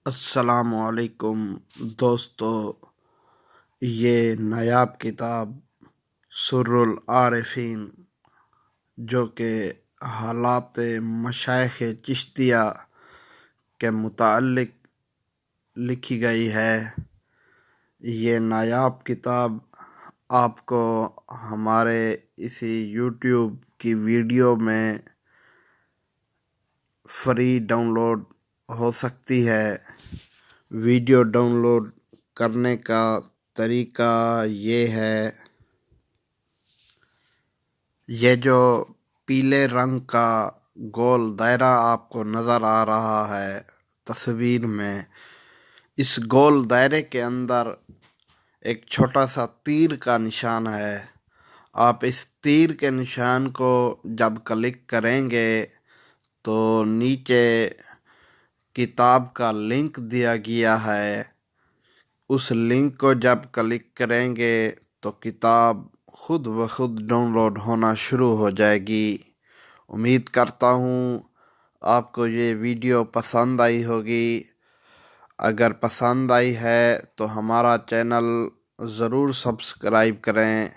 السلام علیکم دوستو، یہ نایاب کتاب سر العارفین جو کہ حالات مشائخ چشتیہ کے متعلق لکھی گئی ہے۔ یہ نایاب کتاب آپ کو ہمارے اسی یوٹیوب کی ویڈیو میں فری ڈاؤن لوڈ ہو سکتی ہے۔ ویڈیو ڈاؤن لوڈ کرنے کا طریقہ یہ ہے، یہ جو پیلے رنگ کا گول دائرہ آپ کو نظر آ رہا ہے تصویر میں، اس گول دائرے کے اندر ایک چھوٹا سا تیر کا نشان ہے۔ آپ اس تیر کے نشان کو جب کلک کریں گے تو نیچے کتاب کا لنک دیا گیا ہے۔ اس لنک کو جب کلک کریں گے تو کتاب خود بخود ڈاؤن لوڈ ہونا شروع ہو جائے گی۔ امید کرتا ہوں آپ کو یہ ویڈیو پسند آئی ہوگی۔ اگر پسند آئی ہے تو ہمارا چینل ضرور سبسکرائب کریں۔